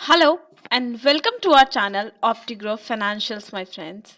Hello and welcome to our channel Optigrow Financials my friends.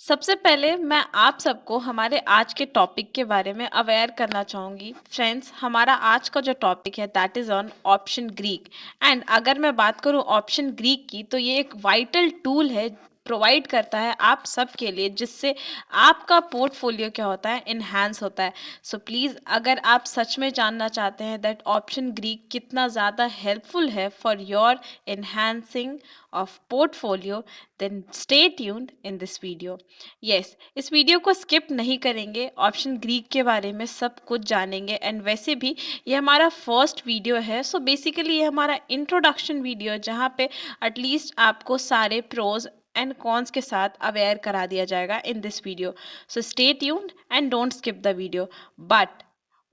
सबसे पहले मैं आप सबको हमारे आज के टॉपिक के बारे में अवेयर करना चाहूँगी। फ्रेंड्स, हमारा आज का जो टॉपिक है that is on option Greek. And अगर मैं बात करूँ ऑप्शन ग्रीक की, तो ये एक वाइटल टूल है, प्रोवाइड करता है आप सब के लिए, जिससे आपका पोर्टफोलियो क्या होता है, इन्हांस होता है। सो प्लीज़, अगर आप सच में जानना चाहते हैं दैट ऑप्शन ग्रीक कितना ज़्यादा हेल्पफुल है for your enhancing of portfolio, then stay tuned in this video. Yes, इस वीडियो को स्किप नहीं करेंगे, ऑप्शन ग्रीक के बारे में सब कुछ जानेंगे। एंड वैसे भी ये हमारा फर्स्ट वीडियो है, सो बेसिकली ये हमारा इंट्रोडक्शन वीडियो है, जहाँ पे एटलीस्ट आपको सारे प्रोज एंड कॉन्स के साथ अवेयर करा दिया जाएगा in this video. So stay tuned and don't skip the video. But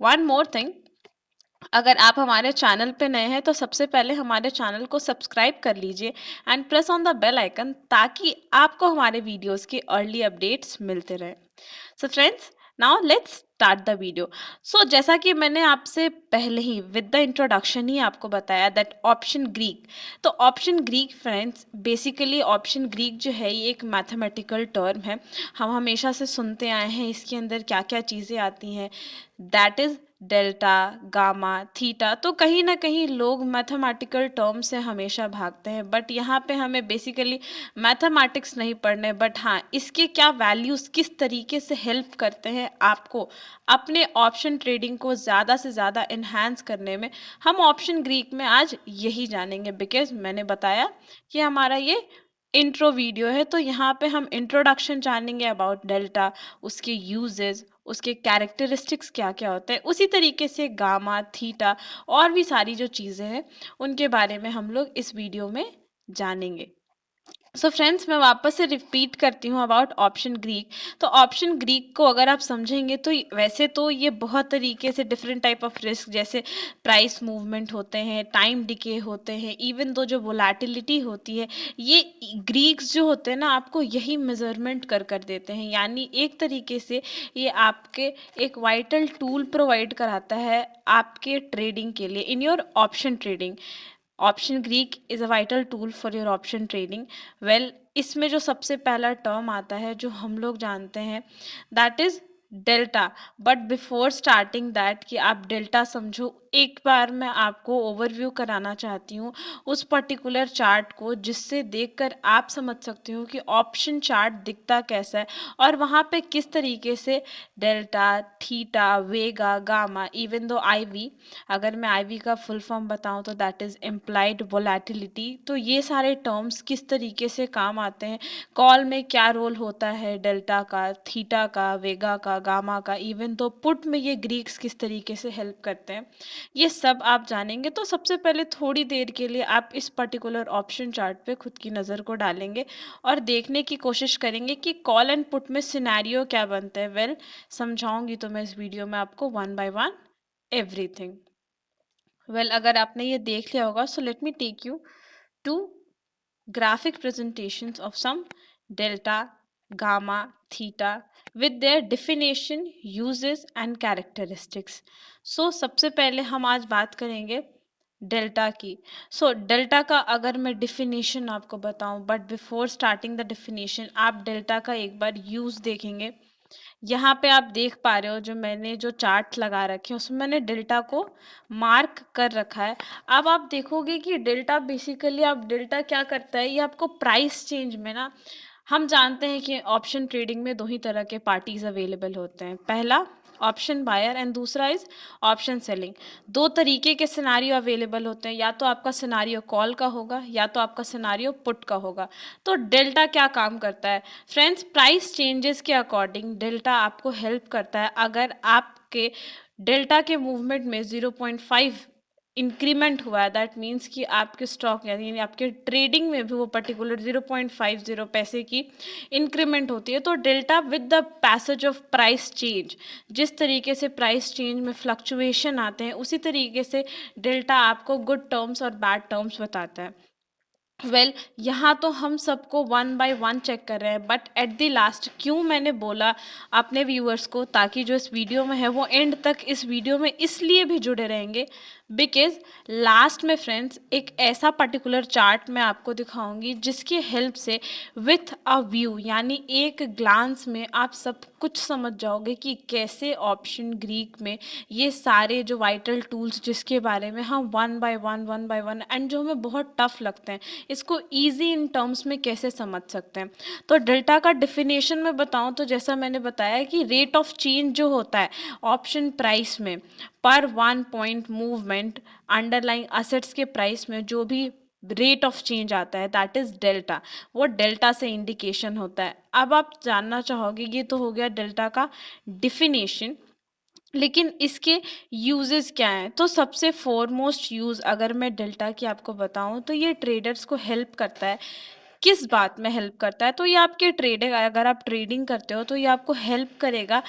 one more thing, अगर आप हमारे चैनल पे नए हैं तो सबसे पहले हमारे चैनल को सब्सक्राइब कर लीजिए and press on the bell icon, ताकि आपको हमारे वीडियोस की अर्ली अपडेट्स मिलते रहें। So friends, now let's start the video. So जैसा कि मैंने आपसे पहले ही विद द इंट्रोडक्शन ही आपको बताया दैट ऑप्शन ग्रीक, तो option Greek friends, basically option Greek जो है ये एक मैथमेटिकल टर्म है। हम हमेशा से सुनते आए हैं इसके अंदर क्या क्या चीज़ें आती हैं, that is delta, gamma, theta. तो कहीं ना कहीं लोग मैथमेटिकल टर्म से हमेशा भागते हैं, बट यहाँ पे हमें बेसिकली मैथमेटिक्स नहीं पढ़ने, बट हाँ, इसके क्या वैल्यूज़ किस तरीके से हेल्प करते हैं आपको अपने ऑप्शन ट्रेडिंग को ज़्यादा से ज़्यादा इन्हांस करने में, हम ऑप्शन ग्रीक में आज यही जानेंगे। बिकॉज मैंने बताया कि हमारा ये इंट्रो वीडियो है, तो यहाँ पे हम इंट्रोडक्शन जानेंगे अबाउट डेल्टा, उसके यूजेस, उसके कैरेक्टरिस्टिक्स क्या क्या होते हैं। उसी तरीके से गामा, थीटा और भी सारी जो चीज़ें हैं उनके बारे में हम लोग इस वीडियो में जानेंगे। सो फ्रेंड्स, मैं वापस से रिपीट करती हूँ अबाउट ऑप्शन ग्रीक। तो ऑप्शन ग्रीक को अगर आप समझेंगे तो वैसे तो ये बहुत तरीके से डिफरेंट टाइप ऑफ रिस्क, जैसे प्राइस मूवमेंट होते हैं, टाइम डिके होते हैं, इवन दो जो वोलेटिलिटी होती है, ये ग्रीक्स जो होते हैं ना, आपको यही मेजरमेंट कर देते हैं। यानी एक तरीके से ये आपके एक वाइटल टूल प्रोवाइड कराता है आपके ट्रेडिंग के लिए in your option trading. Option Greek is a vital tool for your option trading. Well, इसमें जो सबसे पहला टर्म आता है जो हम लोग जानते हैं that is delta. But before starting that कि आप डेल्टा समझो, एक बार मैं आपको ओवरव्यू कराना चाहती हूँ उस पर्टिकुलर चार्ट को, जिससे देखकर आप समझ सकते हो कि ऑप्शन चार्ट दिखता कैसा है और वहाँ पे किस तरीके से डेल्टा, थीटा, वेगा, गामा, इवन दो आईवी, अगर मैं आईवी का फुल फॉर्म बताऊं तो दैट इज इम्प्लाइड वोलेटिलिटी। तो ये सारे टर्म्स किस तरीके से काम आते हैं, कॉल में क्या रोल होता है डेल्टा का, थीटा का, वेगा का, गामा का, इवन तो पुट में ये ग्रीक्स किस तरीके से हेल्प करते हैं, ये सब आप जानेंगे। तो सबसे पहले थोड़ी देर के लिए आप इस पर्टिकुलर ऑप्शन चार्ट पे खुद की नज़र को डालेंगे और देखने की कोशिश करेंगे कि कॉल एंड पुट में सिनेरियो क्या बनता है। वेल, समझाऊंगी तो मैं इस वीडियो में आपको one by one everything. Well, अगर आपने ये देख लिया होगा, so let me take you to graphic presentations of some delta, gamma, theta with their definition, uses and characteristics. So सबसे पहले हम आज बात करेंगे डेल्टा की। सो डेल्टा का अगर मैं डिफिनीशन आपको बताऊं, but before starting the definition, आप डेल्टा का एक बार यूज देखेंगे। यहाँ पे आप देख पा रहे हो जो मैंने जो चार्ट लगा रखे हैं उसमें मैंने डेल्टा को मार्क कर रखा है। अब आप देखोगे कि डेल्टा बेसिकली, आप डेल्टा क्या करता है, ये आपको प्राइस चेंज में ना, हम जानते हैं कि ऑप्शन ट्रेडिंग में दो ही तरह के पार्टीज अवेलेबल होते हैं, पहला ऑप्शन बायर एंड दूसरा इज ऑप्शन सेलिंग। दो तरीके के सिनारियो अवेलेबल होते हैं, या तो आपका सिनारियो कॉल का होगा या तो आपका सिनारियो पुट का होगा। तो डेल्टा क्या काम करता है फ्रेंड्स, प्राइस चेंजेस के अकॉर्डिंग डेल्टा आपको हेल्प करता है। अगर आपके डेल्टा के मूवमेंट में 0.5 इंक्रीमेंट हुआ है, दैट मीन्स कि आपके स्टॉक यानी आपके ट्रेडिंग में भी वो पर्टिकुलर 0.50 पैसे की इंक्रीमेंट होती है, तो delta with the passage of price change, जिस तरीके से प्राइस चेंज में फ्लक्चुएशन आते हैं, उसी तरीके से डेल्टा आपको गुड टर्म्स और बैड टर्म्स बताता है। यहाँ तो हम सबको वन बाय वन चेक कर रहे हैं, बट एट द लास्ट क्यों मैंने बोला अपने व्यूअर्स को, ताकि जो इस वीडियो में है वो एंड तक इस वीडियो में इसलिए भी जुड़े रहेंगे बिकॉज लास्ट में फ्रेंड्स एक ऐसा पर्टिकुलर चार्ट मैं आपको दिखाऊंगी जिसकी हेल्प से विथ अ व्यू यानी एक ग्लांस में आप सब कुछ समझ जाओगे कि कैसे ऑप्शन ग्रीक में ये सारे जो वाइटल टूल्स जिसके बारे में हम वन बाय वन एंड जो हमें बहुत टफ लगते हैं इसको इजी इन टर्म्स में कैसे समझ सकते हैं। तो डेल्टा का डिफिनेशन में बताऊं तो जैसा मैंने बताया कि रेट ऑफ चेंज जो होता है ऑप्शन प्राइस में पर 1 पॉइंट मूवमेंट अंडरलाइंग असेट्स के प्राइस में जो भी रेट ऑफ चेंज आता है दैट इज डेल्टा, वो डेल्टा से इंडिकेशन होता है। अब आप जानना चाहोगे ये तो हो गया डेल्टा का डिफिनेशन, लेकिन इसके यूजेस क्या हैं? तो सबसे फोरमोस्ट यूज़ अगर मैं डेल्टा की आपको बताऊं तो ये ट्रेडर्स को हेल्प करता है। किस बात में हेल्प करता है? तो ये आपके ट्रेडिंग, अगर आप ट्रेडिंग करते हो तो ये आपको हेल्प करेगा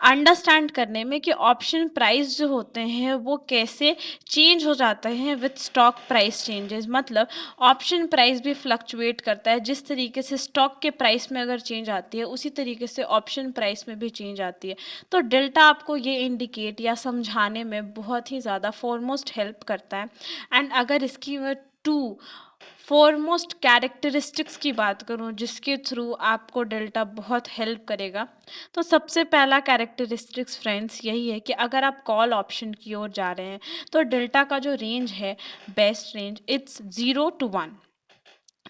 अंडरस्टैंड करने में कि ऑप्शन प्राइस जो होते हैं वो कैसे चेंज हो जाते हैं विथ स्टॉक प्राइस चेंजेस। मतलब ऑप्शन प्राइस भी फ्लक्चुएट करता है, जिस तरीके से स्टॉक के प्राइस में अगर चेंज आती है उसी तरीके से ऑप्शन प्राइस में भी चेंज आती है। तो डेल्टा आपको ये इंडिकेट या समझाने में बहुत ही ज़्यादा फॉरमोस्ट हेल्प करता है। एंड अगर इसकी मैं टू फॉरमोस्ट कैरेक्टरिस्टिक्स की बात करूं जिसके थ्रू आपको डेल्टा बहुत हेल्प करेगा, तो सबसे पहला कैरेक्टरिस्टिक्स फ्रेंड्स यही है कि अगर आप कॉल ऑप्शन की ओर जा रहे हैं तो डेल्टा का जो रेंज है, बेस्ट रेंज इट्स 0 to 1।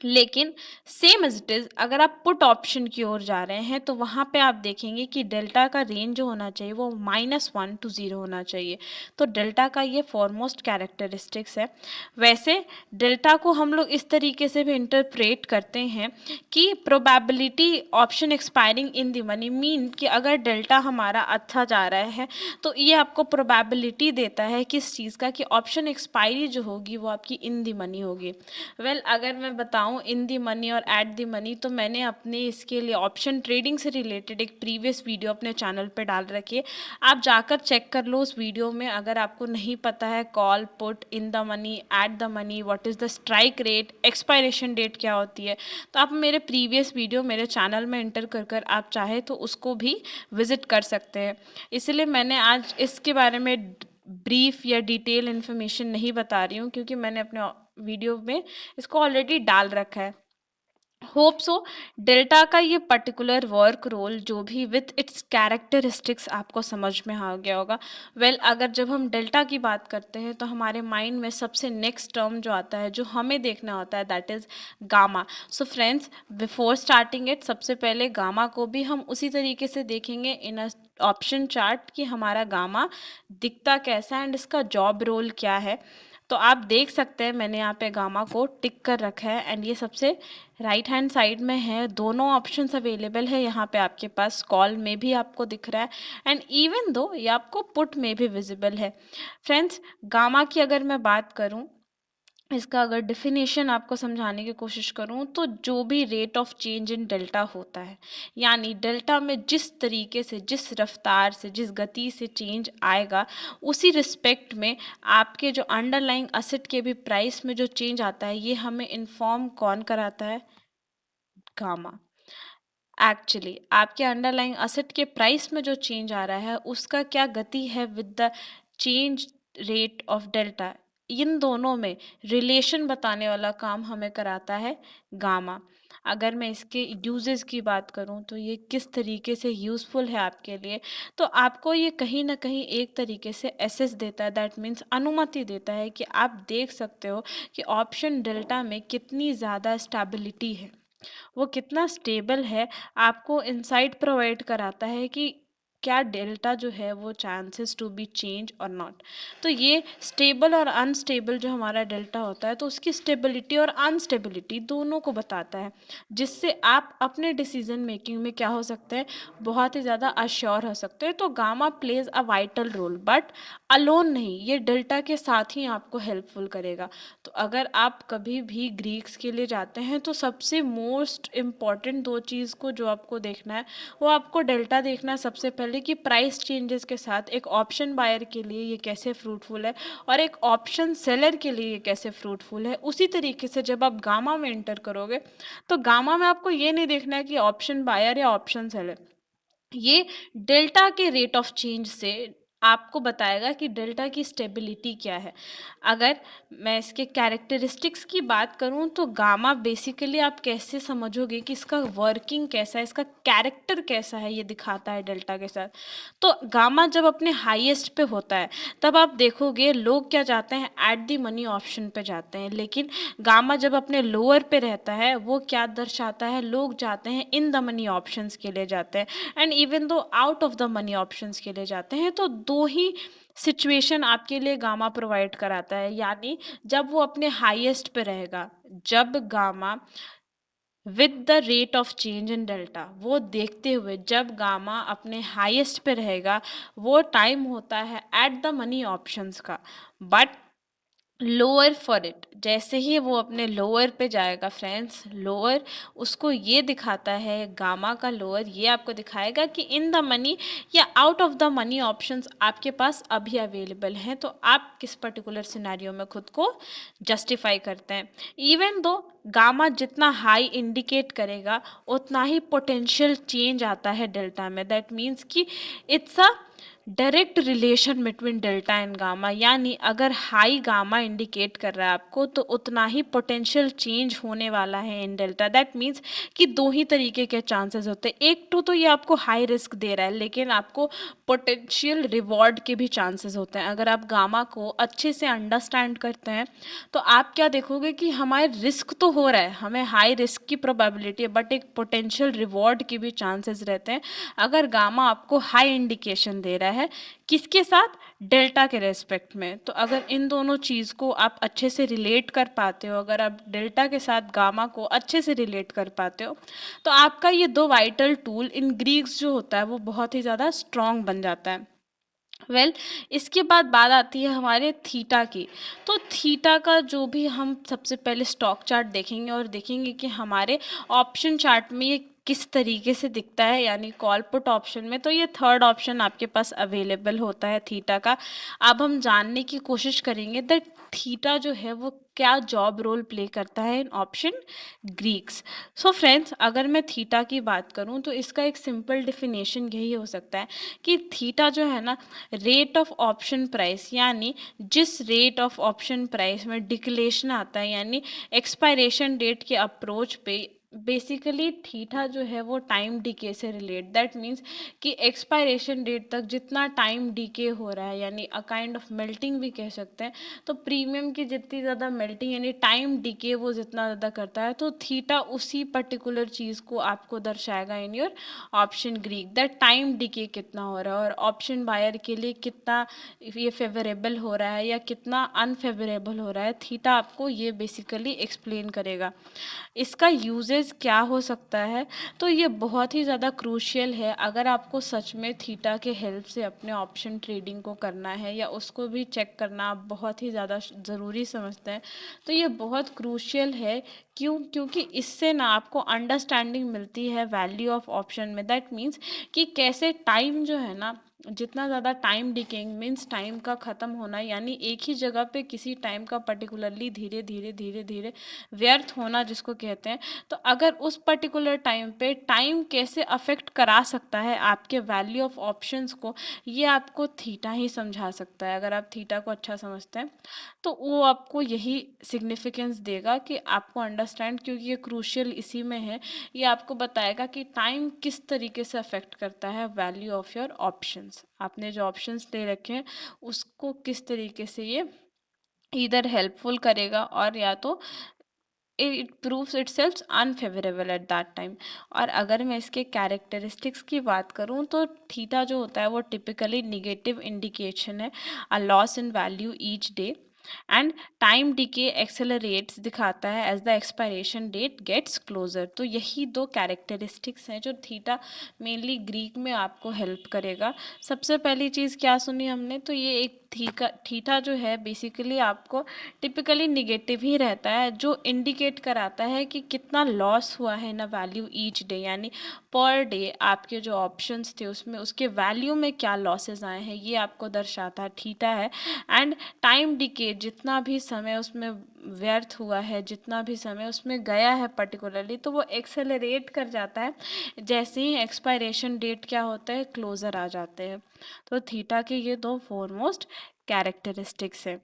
लेकिन सेम एज इट इज़ अगर आप पुट ऑप्शन की ओर जा रहे हैं तो वहाँ पे आप देखेंगे कि डेल्टा का रेंज जो होना चाहिए वो -1 to 0 होना चाहिए। तो डेल्टा का ये फॉरमोस्ट कैरेक्टरिस्टिक्स है। वैसे डेल्टा को हम लोग इस तरीके से भी इंटरप्रेट करते हैं कि probability option expiring in the money, mean कि अगर डेल्टा हमारा अच्छा जा रहा है तो ये आपको प्रोबेबिलिटी देता है किस चीज़ का, कि ऑप्शन एक्सपायरी जो होगी वो आपकी इन द मनी होगी। अगर मैं बताऊं इन दी मनी और एट दी मनी, तो मैंने अपने इसके लिए ऑप्शन ट्रेडिंग से रिलेटेड एक प्रीवियस वीडियो अपने चैनल पे डाल रखी है, आप जाकर चेक कर लो उस वीडियो में। अगर आपको नहीं पता है call put in the money at the money what is the strike rate expiration date क्या होती है, तो आप मेरे प्रीवियस वीडियो मेरे चैनल में एंटर कर कर आप चाहे तो उसको भी विजिट कर सकते हैं। इसलिए मैंने आज इसके बारे में ब्रीफ या डिटेल इन्फॉर्मेशन नहीं बता रही हूँ क्योंकि मैंने अपने वीडियो में इसको ऑलरेडी डाल रखा है। होप सो डेल्टा का ये पर्टिकुलर वर्क रोल जो भी विथ इट्स कैरेक्टरिस्टिक्स आपको समझ में आ गया होगा। अगर जब हम डेल्टा की बात करते हैं तो हमारे माइंड में सबसे नेक्स्ट टर्म जो आता है जो हमें देखना होता है that is gamma. So friends before starting it सबसे पहले गामा को भी हम उसी तरीके से देखेंगे इन अ ऑप्शन चार्ट कि हमारा गामा दिखता कैसा है एंड इसका जॉब रोल क्या है। तो आप देख सकते हैं मैंने यहाँ पे गामा को टिक कर रखा है एंड ये सबसे राइट हैंड साइड में है। दोनों ऑप्शंस अवेलेबल है यहाँ पे, आपके पास कॉल में भी आपको दिख रहा है एंड इवन दो ये आपको पुट में भी विजिबल है। फ्रेंड्स गामा की अगर मैं बात करूँ, इसका अगर डिफिनेशन आपको समझाने की कोशिश करूं तो जो भी rate of change in delta होता है, यानी डेल्टा में जिस तरीके से जिस रफ्तार से जिस गति से चेंज आएगा उसी रिस्पेक्ट में आपके जो अंडरलाइंग असेट के भी प्राइस में जो चेंज आता है ये हमें इन्फॉर्म कौन कराता है? गामा। एक्चुअली आपके अंडरलाइंग असेट के प्राइस में जो चेंज आ रहा है उसका क्या गति है with the change rate of delta, इन दोनों में रिलेशन बताने वाला काम हमें कराता है गामा। अगर मैं इसके यूजेस की बात करूं तो ये किस तरीके से यूज़फुल है आपके लिए, तो आपको ये कहीं ना कहीं एक तरीके से एसेस देता है, दैट मीन्स अनुमति देता है कि आप देख सकते हो कि ऑप्शन डेल्टा में कितनी ज़्यादा स्टेबिलिटी है, वो कितना स्टेबल है। आपको इंसाइट प्रोवाइड कराता है कि क्या डेल्टा जो है वो चांसेस टू बी चेंज और नॉट। तो ये स्टेबल और अनस्टेबल जो हमारा डेल्टा होता है तो उसकी स्टेबिलिटी और अनस्टेबिलिटी दोनों को बताता है, जिससे आप अपने डिसीजन मेकिंग में क्या हो सकते हैं, बहुत ही ज़्यादा अश्योर हो सकते हैं। तो gamma plays a vital role but alone नहीं, ये डेल्टा के साथ ही आपको हेल्पफुल करेगा। तो अगर आप कभी भी ग्रीक्स के लिए जाते हैं तो सबसे मोस्ट इम्पॉर्टेंट दो चीज़ को जो आपको देखना है वो आपको डेल्टा देखना है सबसे पहले, वाले कि प्राइस चेंजेस के साथ एक ऑप्शन बायर के लिए ये कैसे फ्रूटफुल है और एक ऑप्शन सेलर के लिए ये कैसे फ्रूटफुल है। उसी तरीके से जब आप गामा में एंटर करोगे तो गामा में आपको ये नहीं देखना है कि ऑप्शन बायर या ऑप्शन सेलर, ये डेल्टा के रेट ऑफ चेंज से आपको बताएगा कि डेल्टा की स्टेबिलिटी क्या है। अगर मैं इसके कैरेक्टरिस्टिक्स की बात करूं तो गामा बेसिकली आप कैसे समझोगे कि इसका वर्किंग कैसा है, इसका कैरेक्टर कैसा है, ये दिखाता है डेल्टा के साथ। तो गामा जब अपने हाईएस्ट पे होता है तब आप देखोगे लोग क्या जाते हैं, एट द मनी ऑप्शन पे जाते हैं, लेकिन गामा जब अपने लोअर पे रहता है वो क्या दर्शाता है, लोग जाते हैं इन द मनी ऑप्शंस के लिए जाते हैं and even though out of the money options के लिए जाते हैं। तो दो ही सिचुएशन आपके लिए गामा प्रोवाइड कराता है, यानी जब वो अपने हाईएस्ट पे रहेगा, जब gamma with the rate of change in delta, वो देखते हुए जब गामा अपने हाईएस्ट पे रहेगा, वो टाइम होता है एट द मनी ऑप्शंस का। बट लोअर फॉर इट, जैसे ही वो अपने लोअर पे जाएगा फ्रेंड्स, लोअर उसको ये दिखाता है, गामा का लोअर ये आपको दिखाएगा कि इन द मनी या out of the money options आपके पास अभी अवेलेबल हैं, तो आप किस पर्टिकुलर सिनेरियो में खुद को जस्टिफाई करते हैं। इवन दो गामा जितना हाई इंडिकेट करेगा उतना ही पोटेंशियल चेंज आता है डेल्टा में। दैट मीन्स कि it's a direct relation between delta and gamma, यानी अगर हाई गामा इंडिकेट कर रहा है आपको तो उतना ही पोटेंशियल चेंज होने वाला है इन डेल्टा। दैट मीन्स कि दो ही तरीके के चांसेस होते हैं, एक तो ये आपको हाई रिस्क दे रहा है लेकिन आपको पोटेंशियल रिवॉर्ड के भी चांसेस होते हैं। अगर आप गामा को अच्छे से अंडरस्टैंड करते हैं तो आप क्या देखोगे कि हमारे रिस्क तो हो रहा है, हमें हाई रिस्क की प्रोबेबिलिटी है, बट एक पोटेंशियल रिवॉर्ड के भी चांसेस रहते हैं अगर गामा आपको हाई इंडिकेशन दे रहा है। किसके साथ, डेल्टा के रेस्पेक्ट में। तो अगर इन दोनों चीज़ को आप अच्छे से रिलेट कर पाते हो, अगर आप डेल्टा के साथ गामा को अच्छे से रिलेट कर पाते हो, तो आपका ये दो वाइटल टूल इन ग्रीक्स जो होता है वो बहुत ही ज़्यादा स्ट्रॉन्ग बन जाता है। इसके बाद बात आती है हमारे थीटा की। तो थीटा का जो भी हम सबसे पहले स्टॉक चार्ट देखेंगे और देखेंगे कि हमारे ऑप्शन चार्ट में ये किस तरीके से दिखता है, यानी कॉल पुट ऑप्शन में तो ये थर्ड ऑप्शन आपके पास अवेलेबल होता है थीटा का। अब हम जानने की कोशिश करेंगे दैट थीटा जो है वो क्या जॉब रोल प्ले करता है इन ऑप्शन ग्रीक्स। सो फ्रेंड्स, अगर मैं थीटा की बात करूं तो इसका एक सिंपल डिफिनेशन यही हो सकता है कि थीटा जो है ना, रेट ऑफ ऑप्शन प्राइस, यानी जिस रेट ऑफ ऑप्शन प्राइस में डिक्लेशन आता है, यानी एक्सपायरेशन डेट के अप्रोच पे बेसिकली थीटा जो है वो टाइम डीके से रिलेट। दैट मीन्स कि एक्सपायरेशन डेट तक जितना टाइम डीके हो रहा है, यानी अ काइंड ऑफ मेल्टिंग भी कह सकते हैं। तो प्रीमियम की जितनी ज़्यादा मेल्टिंग यानी टाइम डीके वो जितना ज़्यादा करता है, तो थीटा उसी पर्टिकुलर चीज़ को आपको दर्शाएगा in your option Greek, that time DK कितना हो रहा है और ऑप्शन बायर के लिए कितना ये फेवरेबल हो रहा है या कितना अनफेवरेबल हो रहा है। थीटा आपको ये बेसिकली एक्सप्लेन करेगा। इसका यूजेस क्या हो सकता है, तो ये बहुत ही ज़्यादा क्रूशियल है अगर आपको सच में थीटा के हेल्प से अपने ऑप्शन ट्रेडिंग को करना है या उसको भी चेक करना आप बहुत ही ज़्यादा ज़रूरी समझते हैं। तो ये बहुत क्रूशियल है। क्यों? क्योंकि इससे ना आपको अंडरस्टैंडिंग मिलती है वैल्यू ऑफ ऑप्शन में। दैट मीन्स कि कैसे टाइम जो है ना, जितना ज़्यादा टाइम डिकेइंग मीन्स टाइम का ख़त्म होना, यानी एक ही जगह पे किसी टाइम का पर्टिकुलरली धीरे धीरे धीरे धीरे व्यर्थ होना जिसको कहते हैं। तो अगर उस पर्टिकुलर टाइम पे टाइम कैसे अफेक्ट करा सकता है आपके वैल्यू ऑफ ऑप्शंस को, ये आपको थीटा ही समझा सकता है। अगर आप थीटा को अच्छा समझते हैं तो वो आपको यही सिग्निफिकेंस देगा कि आपको अंडरस्टैंड, क्योंकि ये क्रूशियल इसी में है, ये आपको बताएगा कि टाइम किस तरीके से अफेक्ट करता है वैल्यू ऑफ योर ऑप्शंस। आपने जो ऑप्शंस ले रखे हैं उसको किस तरीके से ये इधर हेल्पफुल करेगा और या तो it proves itself unfavourable at that time. और अगर मैं इसके कैरेक्टरिस्टिक्स की बात करूं तो थीटा जो होता है वो टिपिकली निगेटिव इंडिकेशन है, a loss in value each day. And time decay accelerates दिखाता है as the expiration date gets closer. तो यही दो कैरेक्टरिस्टिक्स हैं जो थीटा मेनली ग्रीक में आपको हेल्प करेगा। सबसे पहली चीज़ क्या सुनी हमने, तो ये एक थीटा जो है बेसिकली आपको टिपिकली निगेटिव ही रहता है, जो इंडिकेट कराता है कि कितना लॉस हुआ है ना वैल्यू ईच डे, यानी पर डे आपके जो ऑप्शंस थे उसमें उसके वैल्यू में क्या लॉसेस आए हैं, ये आपको दर्शाता थीटा है। एंड टाइम डिके, जितना भी समय उसमें व्यर्थ हुआ है, जितना भी समय उसमें गया है पर्टिकुलरली, तो वो एक्सेलरेट कर जाता है जैसे ही एक्सपायरेशन डेट क्या होता है, क्लोजर आ जाते हैं। तो थीटा के ये दो फोरमोस्ट कैरेक्टरिस्टिक्स है।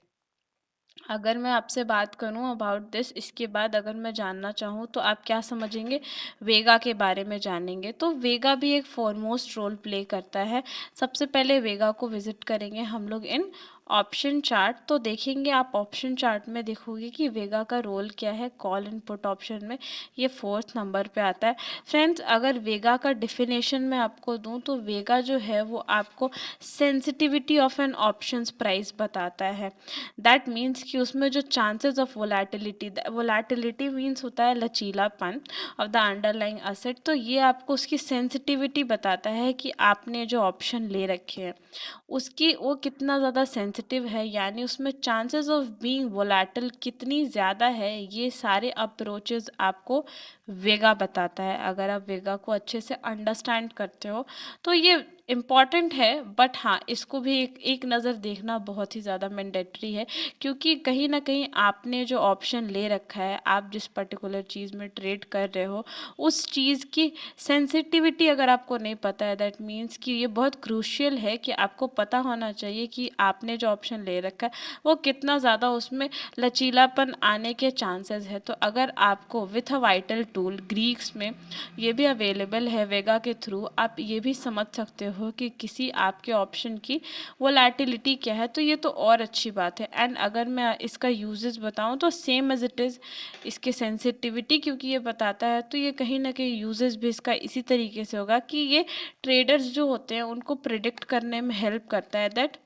अगर मैं आपसे बात करूं अबाउट दिस, इसके बाद अगर मैं जानना चाहूं तो आप क्या समझेंगे, वेगा के बारे में जानेंगे। तो वेगा भी एक फॉरमोस्ट रोल प्ले करता है। सबसे पहले वेगा को विजिट करेंगे हम लोग इन ऑप्शन चार्ट। तो देखेंगे आप ऑप्शन चार्ट में देखोगे कि वेगा का रोल क्या है कॉल एंड पुट ऑप्शन में, ये फोर्थ नंबर पे आता है। फ्रेंड्स, अगर वेगा का डिफिनेशन मैं आपको दूं तो वेगा जो है वो आपको sensitivity of an options price बताता है। दैट मीन्स कि उसमें जो चांसेस ऑफ वोलेटिलिटी मीन्स होता है लचीलापन ऑफ द अंडरलाइंग असेट। तो ये आपको उसकी सेंसिटिविटी बताता है कि आपने जो ऑप्शन ले रखे हैं उसकी वो कितना ज़्यादा सेंसिटिव है, यानी उसमें चांसेस ऑफ बीइंग वोलेटिल कितनी ज़्यादा है। ये सारे अप्रोचेस आपको वेगा बताता है। अगर आप वेगा को अच्छे से अंडरस्टैंड करते हो तो ये इम्पॉर्टेंट है, बट हाँ इसको भी एक नज़र देखना बहुत ही ज़्यादा मैंडेटरी है, क्योंकि कहीं ना कहीं आपने जो ऑप्शन ले रखा है, आप जिस पर्टिकुलर चीज़ में ट्रेड कर रहे हो उस चीज़ की सेंसिटिविटी अगर आपको नहीं पता है, दैट मीन्स कि ये बहुत क्रूशियल है कि आपको पता होना चाहिए कि आपने जो ऑप्शन ले रखा है वो कितना ज़्यादा उसमें लचीलापन आने के चांसेस है। तो अगर आपको with a vital tool Greeks में ये भी अवेलेबल है वेगा के थ्रू, आप ये भी समझ सकते हो कि किसी आपके ऑप्शन की वोलेटिलिटी क्या है, तो ये तो और अच्छी बात है। एंड अगर मैं इसका यूजेस बताऊं तो सेम एज इट इज़ इसके सेंसिटिविटी क्योंकि ये बताता है, तो ये कहीं ना कहीं यूजेस भी इसका इसी तरीके से होगा कि ये ट्रेडर्स जो होते हैं उनको प्रिडिक्ट करने में हेल्प करता है दैट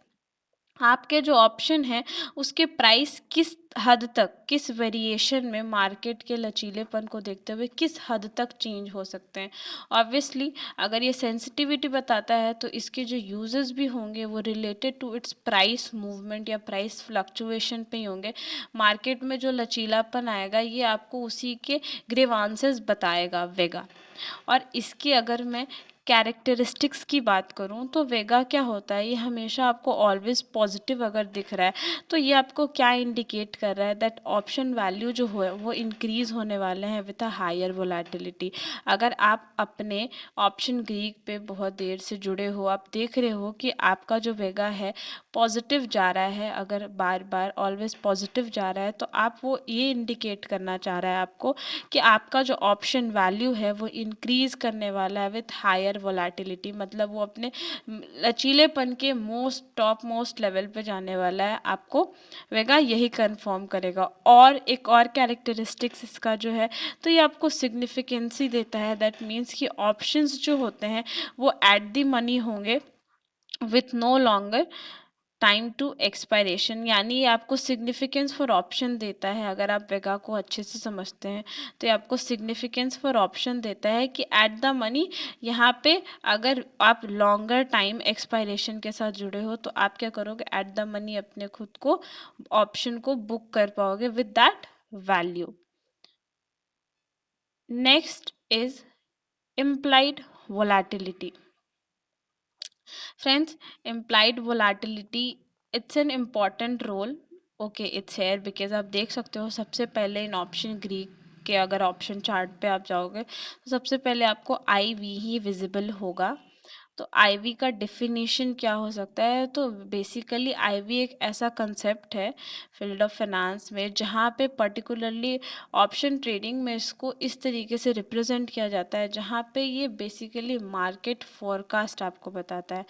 आपके जो ऑप्शन है उसके प्राइस किस हद तक, किस वेरिएशन में मार्केट के लचीलेपन को देखते हुए किस हद तक चेंज हो सकते हैं। ऑब्वियसली अगर ये सेंसिटिविटी बताता है तो इसके जो यूजेस भी होंगे वो related to its price movement या प्राइस फ्लक्चुएशन पे ही होंगे। मार्केट में जो लचीलापन आएगा ये आपको उसी के ग्रीवांसेस बताएगा वेगा। और इसकी अगर मैं कैरेक्टरिस्टिक्स की बात करूं तो वेगा क्या होता है, ये हमेशा आपको ऑलवेज पॉजिटिव अगर दिख रहा है तो ये आपको क्या इंडिकेट कर रहा है, दैट ऑप्शन वैल्यू जो हो वो इंक्रीज होने वाले हैं विद अ हायर वोलेटिलिटी। अगर आप अपने ऑप्शन ग्रीक पे बहुत देर से जुड़े हो, आप देख रहे हो कि आपका जो वेगा है पॉजिटिव जा रहा है, अगर बार बार ऑलवेज पॉजिटिव जा रहा है तो आप वो ये इंडिकेट करना चाह रहा है आपको कि आपका जो ऑप्शन वैल्यू है वो इंक्रीज करने वाला है विथ हायर वोलेटिलिटी, मतलब वो अपने लचीलेपन के मोस्ट टॉप मोस्ट लेवल पे जाने वाला है। आपको वेगा यही कंफर्म करेगा। और एक और कैरेक्टरिस्टिक्स इसका जो है, तो ये आपको सिग्निफिकेंसी देता है, दैट मीन्स कि ऑप्शंस जो होते हैं वो एट दी मनी होंगे with no longer time to expiration, यानी ये आपको सिग्निफिकेंस फॉर ऑप्शन देता है। अगर आप वेगा को अच्छे से समझते हैं तो ये आपको सिग्निफिकेंस फॉर ऑप्शन देता है कि एट द मनी, यहाँ पे अगर आप लॉन्गर टाइम एक्सपायरेशन के साथ जुड़े हो तो आप क्या करोगे, एट द मनी अपने खुद को ऑप्शन को बुक कर पाओगे with that value. Next is implied volatility. Friends, implied volatility, it's an important role. Okay, it's here because आप देख सकते हो सबसे पहले इन ऑप्शन ग्रीक के अगर ऑप्शन चार्ट पे आप जाओगे तो सबसे पहले आपको आई वी ही विजिबल होगा। तो आईवी का डेफिनेशन क्या हो सकता है, तो बेसिकली आईवी एक ऐसा कंसेप्ट है फील्ड ऑफ फाइनेंस में जहाँ पे पर्टिकुलरली ऑप्शन ट्रेडिंग में इसको इस तरीके से रिप्रेजेंट किया जाता है जहाँ पे ये बेसिकली मार्केट फॉरकास्ट आपको बताता है।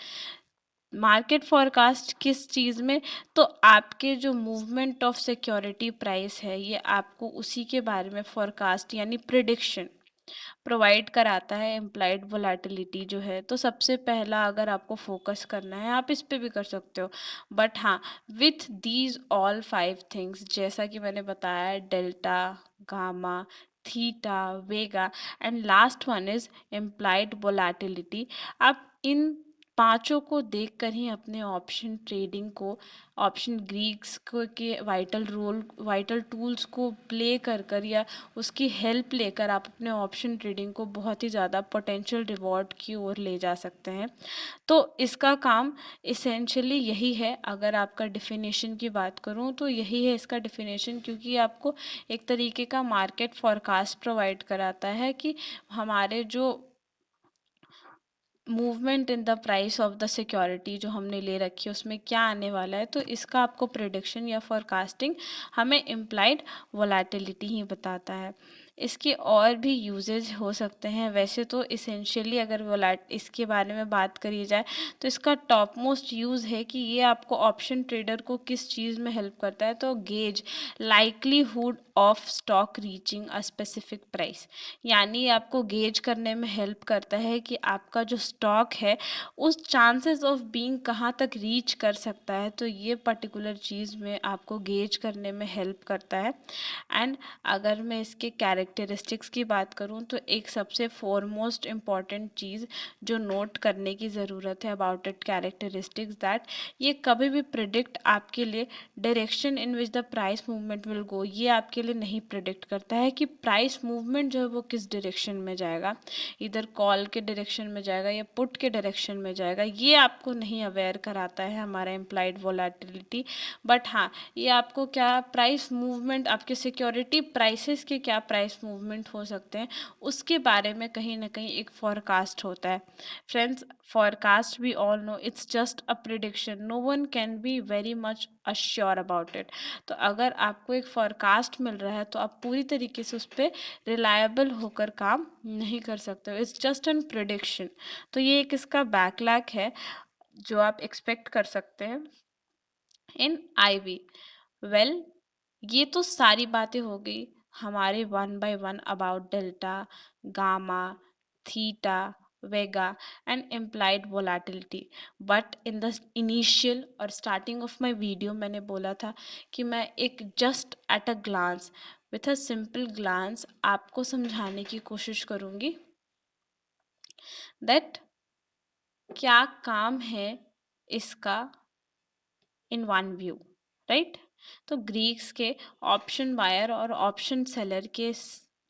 मार्केट फॉरकास्ट किस चीज़ में, तो आपके जो मूवमेंट ऑफ सिक्योरिटी प्राइस है ये आपको उसी के बारे में फॉरकास्ट यानी प्रिडिक्शन प्रोवाइड कराता है इम्प्लाइड वोलेटिलिटी जो है। तो सबसे पहला अगर आपको फोकस करना है आप इस पे भी कर सकते हो, बट हाँ, विथ दीज ऑल 5 थिंग्स, जैसा कि मैंने बताया, delta, gamma, theta, vega and last one is implied volatility, आप इन पांचों को देखकर ही अपने ऑप्शन ट्रेडिंग को, ऑप्शन ग्रीक्स को के वाइटल टूल्स को प्ले कर या उसकी हेल्प लेकर आप अपने ऑप्शन ट्रेडिंग को बहुत ही ज़्यादा पोटेंशियल रिवॉर्ड की ओर ले जा सकते हैं। तो इसका काम इसेंशियली यही है। अगर आपका डिफिनेशन की बात करूं तो यही है इसका डिफिनेशन, क्योंकि आपको एक तरीके का मार्केट फॉरकास्ट प्रोवाइड कराता है कि हमारे जो movement in the price of the security जो हमने ले रखी है उसमें क्या आने वाला है, तो इसका आपको प्रिडिक्शन या फोरकास्टिंग हमें इम्प्लाइड वोलेटिलिटी ही बताता है। इसके और भी यूजेज हो सकते हैं। वैसे तो इसेंशियली अगर वोलेट इसके बारे में बात करी जाए तो इसका टॉप मोस्ट यूज़ है कि ये आपको ऑप्शन ट्रेडर को किस चीज़ में हेल्प करता है, तो gauge likelihood of stock reaching a specific price, यानी आपको गेज करने में हेल्प करता है कि आपका जो स्टॉक है उस चांसेस ऑफ बीइंग कहाँ तक रीच कर सकता है। तो ये पर्टिकुलर चीज़ में आपको गेज करने में हेल्प करता है। एंड अगर मैं इसके कैरेक्टरिस्टिक्स की बात करूँ तो एक सबसे फॉरमोस्ट इम्पॉर्टेंट चीज़ जो नोट करने की ज़रूरत है अबाउट इट कैरेक्टरिस्टिक्स, दैट ये कभी भी प्रिडिक्ट आपके लिए direction in which the price movement will go, ये आपके लिए नहीं प्रिडिक्ट करता है कि प्राइस मूवमेंट जो है वो किस डायरेक्शन में जाएगा, इधर कॉल के डायरेक्शन में जाएगा या पुट के डायरेक्शन में जाएगा, ये आपको नहीं अवेयर कराता है हमारा इम्प्लाइड वोलेटिलिटी। बट हाँ, ये आपको क्या प्राइस मूवमेंट, आपके सिक्योरिटी प्राइसेस के क्या प्राइस मूवमेंट हो सकते हैं उसके बारे में कहीं ना कहीं एक फॉरकास्ट होता है। Friends, forecast we all know it's just a prediction, no one can be very much assured about it। तो अगर आपको एक forecast मिल रहा है तो आप पूरी तरीके से उस पर रिलायबल होकर काम नहीं कर सकते हो, इट्स जस्ट एन प्रिडिक्शन। तो ये एक इसका बैकलैग है जो आप एक्सपेक्ट कर सकते हैं इन आईवी। वेल, ये तो सारी बातें हो गई हमारे one by one about delta, gamma, theta, vega and implied volatility. But in the initial और स्टार्टिंग ऑफ माय वीडियो मैंने बोला था कि मैं एक just at a glance, with a simple glance आपको समझाने की कोशिश करूँगी दैट क्या काम है इसका इन वन व्यू, राइट। तो ग्रीक्स के ऑप्शन बायर और ऑप्शन सेलर के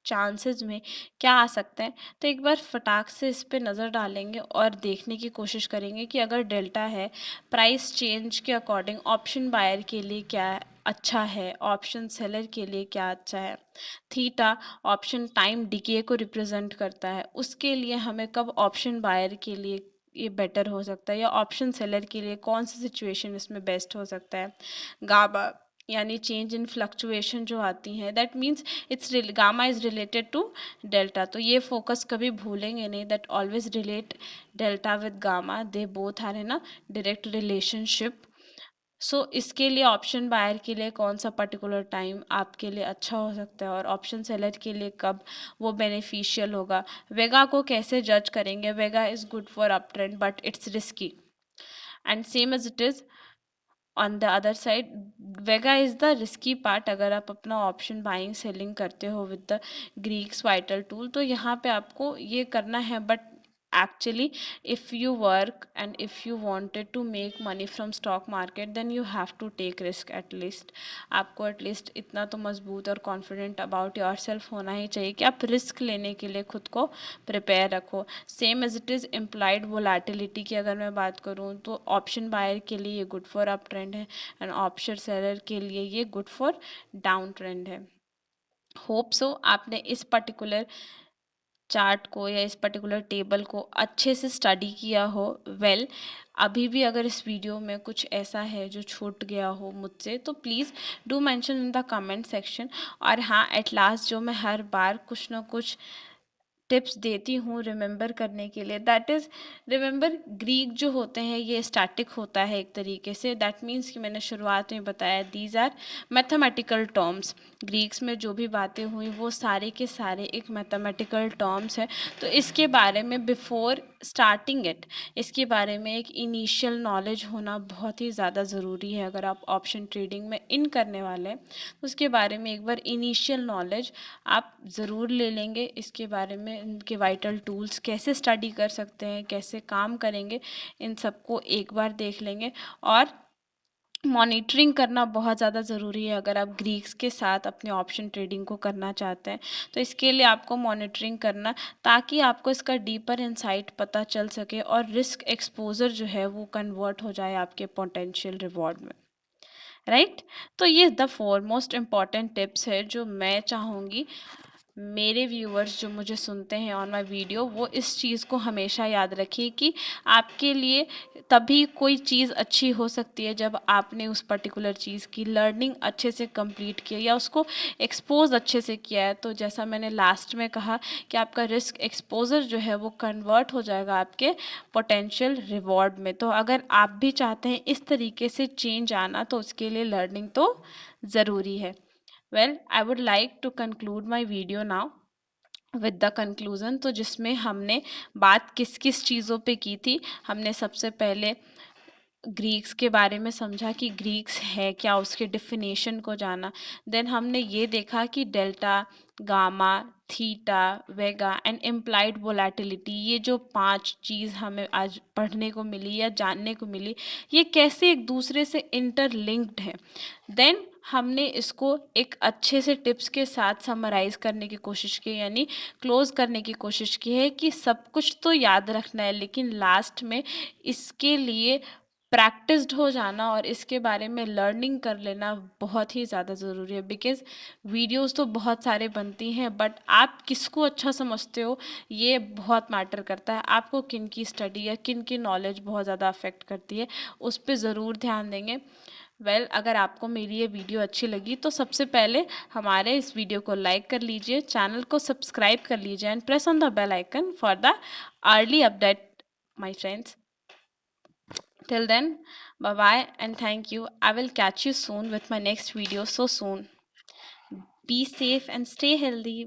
चांसेस में क्या आ सकते हैं, तो एक बार फटाक से इस पे नज़र डालेंगे और देखने की कोशिश करेंगे कि अगर डेल्टा है, प्राइस चेंज के अकॉर्डिंग ऑप्शन बायर के लिए क्या अच्छा है, ऑप्शन सेलर के लिए क्या अच्छा है। थीटा ऑप्शन टाइम डिके को रिप्रेजेंट करता है, उसके लिए हमें कब ऑप्शन बायर के लिए ये बेटर हो सकता है या ऑप्शन सेलर के लिए कौन सी सिचुएशन इसमें बेस्ट हो सकता है। गामा यानी चेंज इन फ्लक्चुएशन जो आती हैं, that means it's gamma is related to delta. तो ये फोकस कभी भूलेंगे नहीं, that always relate delta with gamma, they both are in a direct relationship. So इसके लिए ऑप्शन बायर के लिए कौन सा पर्टिकुलर टाइम आपके लिए अच्छा हो सकता है और ऑप्शन सेलर के लिए कब वो बेनिफिशियल होगा। वेगा को कैसे जज करेंगे, vega is good for up trend but it's risky, and same as it is on the other side, vega is the risky part अगर आप अपना ऑप्शन बाइंग सेलिंग करते हो with the Greeks vital tool. तो यहाँ पे आपको ये करना है, but actually if you work and if you wanted to make money from stock market then you have to take risk at least। आपको एटलीस्ट इतना तो मजबूत और कॉन्फिडेंट अबाउट योर सेल्फ होना ही चाहिए कि आप रिस्क लेने के लिए खुद को प्रिपेयर रखो। Same as it is implied volatility की अगर मैं बात करूँ तो ऑप्शन बायर के लिए ये गुड फॉर अप ट्रेंड है एंड ऑप्शन सेलर के लिए ये गुड फॉर डाउन ट्रेंड है। होप सो आपने इस पर्टिकुलर चार्ट को या इस पर्टिकुलर टेबल को अच्छे से स्टडी किया हो। वेल, अभी भी अगर इस वीडियो में कुछ ऐसा है जो छूट गया हो मुझसे तो please do mention in the comment section. और हाँ, एट लास्ट जो मैं हर बार कुछ ना कुछ टिप्स देती हूँ रिमेंबर करने के लिए, दैट इज़, रिमेंबर ग्रीक जो होते हैं ये स्टैटिक होता है एक तरीके से। दैट मीन्स कि मैंने शुरुआत में बताया these are mathematical terms. Greeks में जो भी बातें हुई वो सारे के सारे एक मैथमेटिकल टर्म्स हैं। तो इसके बारे में बिफोर स्टार्टिंग इट, इसके बारे में एक इनिशियल नॉलेज होना बहुत ही ज़्यादा ज़रूरी है। अगर आप ऑप्शन ट्रेडिंग में इन करने वाले हैं तो उसके बारे में एक बार इनिशियल नॉलेज आप ज़रूर ले लेंगे। इसके बारे में इनके वाइटल टूल्स कैसे स्टडी कर सकते हैं, कैसे काम करेंगे, इन सबको एक बार देख लेंगे। और मॉनिटरिंग करना बहुत ज़्यादा ज़रूरी है अगर आप ग्रीक्स के साथ अपने ऑप्शन ट्रेडिंग को करना चाहते हैं। तो इसके लिए आपको मॉनिटरिंग करना, ताकि आपको इसका डीपर इंसाइट पता चल सके और रिस्क एक्सपोजर जो है वो कन्वर्ट हो जाए आपके पोटेंशियल रिवॉर्ड में, राइट। तो ये the four most important tips है जो मैं चाहूँगी मेरे व्यूअर्स जो मुझे सुनते हैं ऑन माय वीडियो वो इस चीज़ को हमेशा याद रखिए कि आपके लिए तभी कोई चीज़ अच्छी हो सकती है जब आपने उस पर्टिकुलर चीज़ की लर्निंग अच्छे से कंप्लीट किया या उसको एक्सपोज अच्छे से किया है। तो जैसा मैंने लास्ट में कहा कि आपका रिस्क एक्सपोजर जो है वो कन्वर्ट हो जाएगा आपके पोटेंशियल रिवॉर्ड में। तो अगर आप भी चाहते हैं इस तरीके से चेंज आना तो उसके लिए लर्निंग तो ज़रूरी है। Well, I would like to conclude my video now with the conclusion। तो जिसमें हमने बात किस किस चीज़ों पे की थी। हमने सबसे पहले ग्रीक्स के बारे में समझा कि ग्रीक्स है क्या, उसके डिफिनेशन को जाना। देन हमने ये देखा कि delta, gamma, theta, vega and implied volatility, ये जो 5 चीज़ हमें आज पढ़ने को मिली या जानने को मिली, ये कैसे एक दूसरे से इंटरलिंक्ड है। देन हमने इसको एक अच्छे से टिप्स के साथ समराइज करने की कोशिश की, यानी क्लोज करने की कोशिश की है कि सब कुछ तो याद रखना है लेकिन लास्ट में इसके लिए प्रैक्टिस्ड हो जाना और इसके बारे में लर्निंग कर लेना बहुत ही ज़्यादा ज़रूरी है। बिकॉज़ वीडियोस तो बहुत सारे बनती हैं बट आप किसको अच्छा समझते हो ये बहुत मैटर करता है। आपको किन की स्टडी या किन की नॉलेज बहुत ज़्यादा अफेक्ट करती है, उस पर ज़रूर ध्यान देंगे। अगर आपको मेरी ये वीडियो अच्छी लगी तो सबसे पहले हमारे इस वीडियो को लाइक कर लीजिए, चैनल को सब्सक्राइब कर लीजिए and press on the bell icon for the early update my friends। Till then, bye bye and thank you. I will catch you soon with my next video so soon. Be safe and stay healthy.